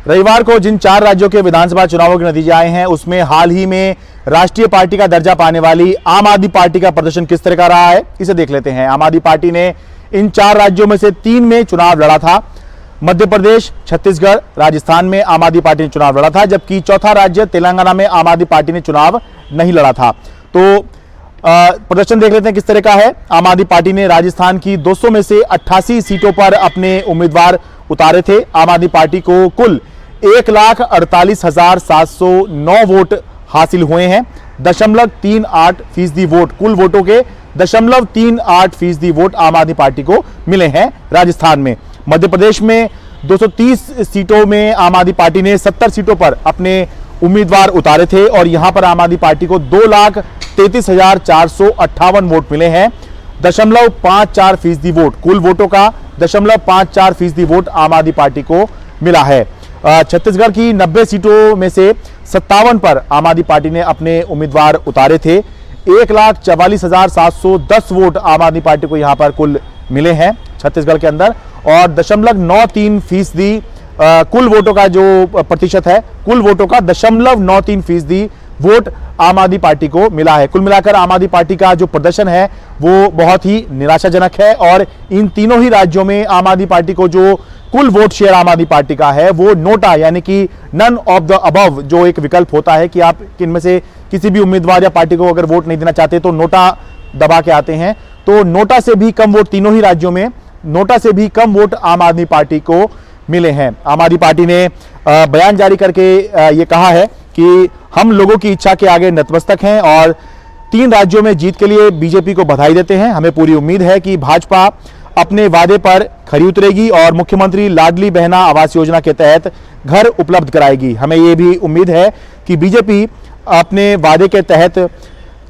रविवार को जिन 4 राज्यों के विधानसभा चुनावों के नतीजे आए हैं उसमें हाल ही में राष्ट्रीय पार्टी का दर्जा पाने वाली आम आदमी पार्टी का प्रदर्शन किस तरह का रहा है, इसे देख लेते हैं। आम आदमी पार्टी ने इन 4 राज्यों में से 3 में चुनाव लड़ा था। मध्य प्रदेश, छत्तीसगढ़, राजस्थान में आम आदमी पार्टी ने चुनाव लड़ा था, जबकि चौथा राज्य तेलंगाना में आम आदमी पार्टी ने चुनाव नहीं लड़ा था। तो प्रदर्शन देख लेते हैं किस तरह का है। आम आदमी पार्टी ने राजस्थान की 200 में से 88 सीटों पर अपने उम्मीदवार उतारे थे। आम आदमी पार्टी को कुल 1,48,709 वोट हासिल हुए हैं। 0.38% वोट, कुल वोटों के 0.38% वोट आम आदमी पार्टी को मिले हैं राजस्थान में। मध्य प्रदेश में 230 सीटों में आम आदमी पार्टी ने 70 सीटों पर अपने उम्मीदवार उतारे थे और यहां पर आम आदमी पार्टी को 2,33,458 वोट मिले हैं। 0.54% वोट, कुल वोटों का 0.54% वोट आम आदमी पार्टी को मिला है। छत्तीसगढ़ की 90 सीटों में से 57 पर आम आदमी पार्टी ने अपने उम्मीदवार उतारे थे। 1,44,710 वोट आम आदमी पार्टी को यहां पर कुल मिले हैं छत्तीसगढ़ के अंदर, और 0.93% कुल वोटों का जो प्रतिशत है, कुल वोटों का 0.93% वोट आम आदमी पार्टी को मिला है। कुल मिलाकर आम आदमी पार्टी का जो प्रदर्शन है वो बहुत ही निराशाजनक है और इन तीनों ही राज्यों में आम आदमी पार्टी को जो कुल वोट शेयर आम आदमी पार्टी का है वो नोटा, यानी कि नन ऑफ द अबव जो एक विकल्प होता है कि आप इनमें से किसी भी उम्मीदवार या पार्टी को अगर वोट नहीं देना चाहते तो नोटा दबा के आते हैं, तो नोटा से भी कम वोट तीनों ही राज्यों में, नोटा से भी कम वोट आम आदमी पार्टी को मिले हैं। आम आदमी पार्टी ने बयान जारी करके ये कहा है कि हम लोगों की इच्छा के आगे नतमस्तक हैं और 3 राज्यों में जीत के लिए बीजेपी को बधाई देते हैं। हमें पूरी उम्मीद है कि भाजपा अपने वादे पर खरी उतरेगी और मुख्यमंत्री लाडली बहना आवास योजना के तहत घर उपलब्ध कराएगी। हमें यह भी उम्मीद है कि बीजेपी अपने वादे के तहत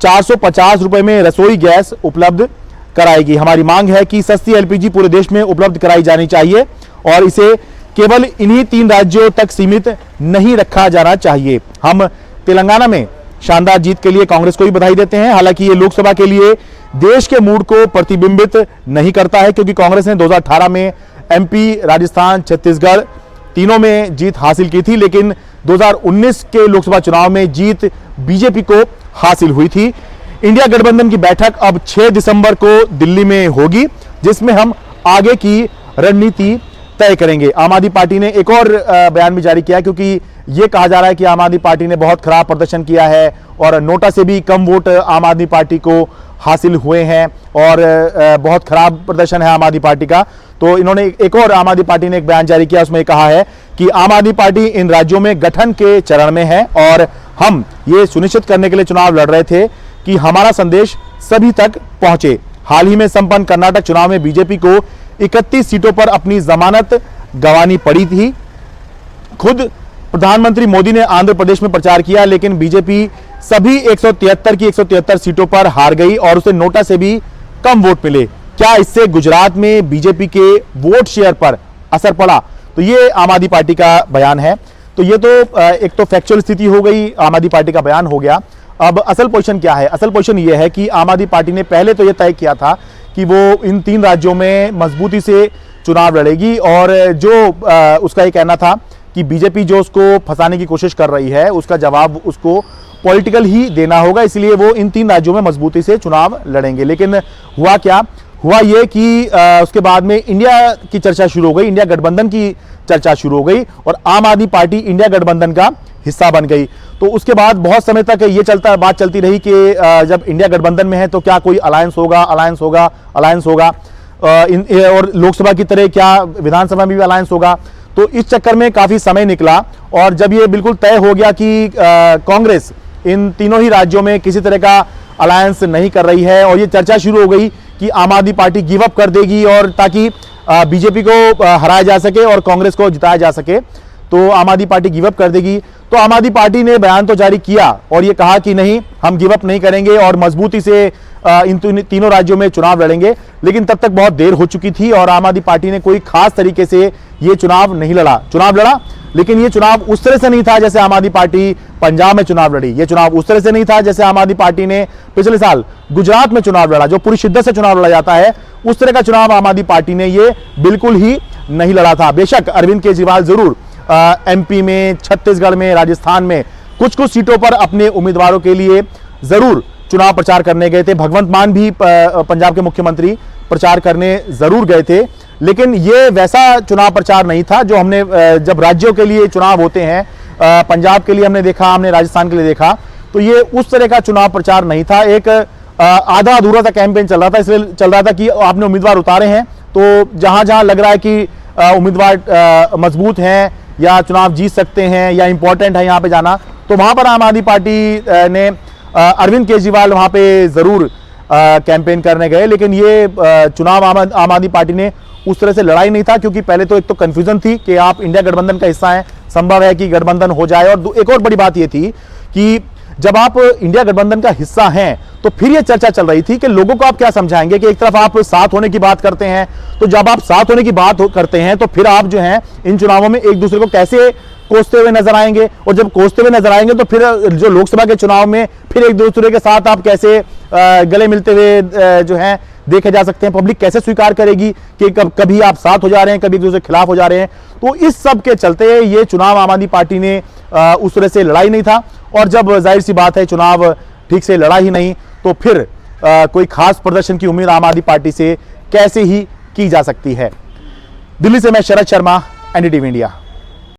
450 रुपए में रसोई गैस उपलब्ध कराएगी। हमारी मांग है कि सस्ती एलपीजी पूरे देश में उपलब्ध कराई जानी चाहिए और इसे केवल इन्हीं 3 राज्यों तक सीमित नहीं रखा जाना चाहिए। हम तेलंगाना में शानदार जीत के लिए कांग्रेस को भी बधाई देते हैं। हालांकि ये लोकसभा के लिए देश के मूड को प्रतिबिंबित नहीं करता है, क्योंकि कांग्रेस ने 2018 में एमपी, राजस्थान, छत्तीसगढ़ तीनों में जीत हासिल की थी, लेकिन 2019 के लोकसभा चुनाव में जीत बीजेपी को हासिल हुई थी। इंडिया गठबंधन की बैठक अब 6 दिसंबर को दिल्ली में होगी, जिसमें हम आगे की रणनीति तय करेंगे। आम आदमी पार्टी ने एक और बयान भी जारी किया, क्योंकि यह कहा जा रहा है कि आम आदमी पार्टी ने बहुत खराब प्रदर्शन किया है और नोटा से भी कम वोट आम आदमी पार्टी को हासिल हुए हैं और बहुत खराब प्रदर्शन है आम आदमी पार्टी का। तो इन्होंने एक और आम आदमी पार्टी ने एक बयान जारी किया, उसमें कहा है कि आम आदमी पार्टी इन राज्यों में गठन के चरण में है और हम ये सुनिश्चित करने के लिए चुनाव लड़ रहे थे कि हमारा संदेश सभी तक पहुंचे। हाल ही में संपन्न कर्नाटक चुनाव में बीजेपी को 31 सीटों पर अपनी जमानत गंवानी पड़ी थी। खुद प्रधानमंत्री मोदी ने आंध्र प्रदेश में प्रचार किया, लेकिन बीजेपी सभी 173 की 173 सीटों पर हार गई और उसे नोटा से भी कम वोट मिले। क्या इससे गुजरात में बीजेपी के वोट शेयर पर असर पड़ा? तो ये आम आदमी पार्टी का बयान है। तो ये तो एक तो फैक्चुअल स्थिति हो गई, आम आदमी पार्टी का बयान हो गया। अब असल पोजीशन क्या है? असल पोजीशन ये है कि आम आदमी पार्टी ने पहले तो ये तय किया था कि वो इन 3 राज्यों में मजबूती से चुनाव लड़ेगी और जो उसका ये कहना था कि बीजेपी जो उसको फंसाने की कोशिश कर रही है उसका जवाब उसको पॉलिटिकल ही देना होगा, इसलिए वो इन 3 राज्यों में मजबूती से चुनाव लड़ेंगे। लेकिन हुआ क्या? हुआ ये कि उसके बाद में इंडिया की चर्चा शुरू हो गई, इंडिया गठबंधन की चर्चा शुरू हो गई और आम आदमी पार्टी इंडिया गठबंधन का हिस्सा बन गई। तो उसके बाद बहुत समय तक ये बात चलती रही कि जब इंडिया गठबंधन में है तो क्या कोई अलायंस होगा और लोकसभा की तरह क्या विधानसभा में भी अलायंस होगा। तो इस चक्कर में काफी समय निकला और जब ये बिल्कुल तय हो गया कि कांग्रेस इन तीनों ही राज्यों में किसी तरह का अलायंस नहीं कर रही है और ये चर्चा शुरू हो गई कि आम आदमी पार्टी गिव अप कर देगी और ताकि बीजेपी को हराया जा सके और कांग्रेस को जिताया जा सके, तो आम आदमी पार्टी गिव अप कर देगी। तो आम आदमी पार्टी ने बयान तो जारी किया और ये कहा कि नहीं, हम गिव अप नहीं करेंगे और मजबूती से इन तीनों राज्यों में चुनाव लड़ेंगे। लेकिन तब तक बहुत देर हो चुकी थी और आम आदमी पार्टी ने कोई खास तरीके से ये चुनाव नहीं लड़ा। चुनाव लड़ा, लेकिन ये चुनाव उस तरह से नहीं था जैसे आम आदमी पार्टी पंजाब में चुनाव लड़ी। ये चुनाव उस तरह से नहीं था जैसे आम आदमी पार्टी ने पिछले साल गुजरात में चुनाव लड़ा, जो पूरी शिद्दत से चुनाव लड़ा जाता है। उस तरह का चुनाव आम आदमी पार्टी ने ये बिल्कुल ही नहीं लड़ा था। बेशक अरविंद केजरीवाल जरूर एमपी में, छत्तीसगढ़ में, राजस्थान में कुछ कुछ सीटों पर अपने उम्मीदवारों के लिए जरूर चुनाव प्रचार करने गए थे। भगवंत मान भी पंजाब के मुख्यमंत्री प्रचार करने जरूर गए थे, लेकिन ये वैसा चुनाव प्रचार नहीं था जो हमने जब राज्यों के लिए चुनाव होते हैं, पंजाब के लिए हमने देखा, हमने राजस्थान के लिए देखा, तो ये उस तरह का चुनाव प्रचार नहीं था। एक आधा अधूरा सा कैंपेन चल रहा था। इसलिए चल रहा था कि आपने उम्मीदवार उतारे हैं, तो जहां जहां लग रहा है कि उम्मीदवार मजबूत हैं या चुनाव जीत सकते हैं या इंपॉर्टेंट है यहाँ पे जाना, तो वहां पर आम आदमी पार्टी ने अरविंद केजरीवाल वहां पे जरूर कैंपेन करने गए। लेकिन ये चुनाव आम आदमी पार्टी ने उस तरह से लड़ाई नहीं था, क्योंकि पहले तो एक तो कंफ्यूजन थी कि आप इंडिया गठबंधन का हिस्सा हैं, संभव है कि गठबंधन हो जाए, और एक और बड़ी बात ये थी कि जब आप इंडिया गठबंधन का हिस्सा हैं तो फिर ये चर्चा चल रही थी कि लोगों को आप क्या समझाएंगे कि एक तरफ आप साथ होने की बात करते हैं, तो जब आप साथ होने की बात करते हैं तो फिर आप जो हैं इन चुनावों में एक दूसरे को कैसे कोसते हुए नजर आएंगे, और जब कोसते हुए नजर आएंगे तो फिर जो लोकसभा के चुनाव में फिर एक दूसरे के साथ आप कैसे गले मिलते हुए जो हैं देखे जा सकते हैं। पब्लिक कैसे स्वीकार करेगी कि कभी आप साथ हो जा रहे हैं, कभी एक दूसरे के खिलाफ हो जा रहे हैं। तो इस सब के चलते ये चुनाव आम आदमी पार्टी ने उस तरह से लड़ाई नहीं था, और जब जाहिर सी बात है चुनाव ठीक से लड़ा ही नहीं, तो फिर कोई खास प्रदर्शन की उम्मीद आम आदमी पार्टी से कैसे ही की जा सकती है। दिल्ली से मैं शरद शर्मा, एनडीटीवी इंडिया।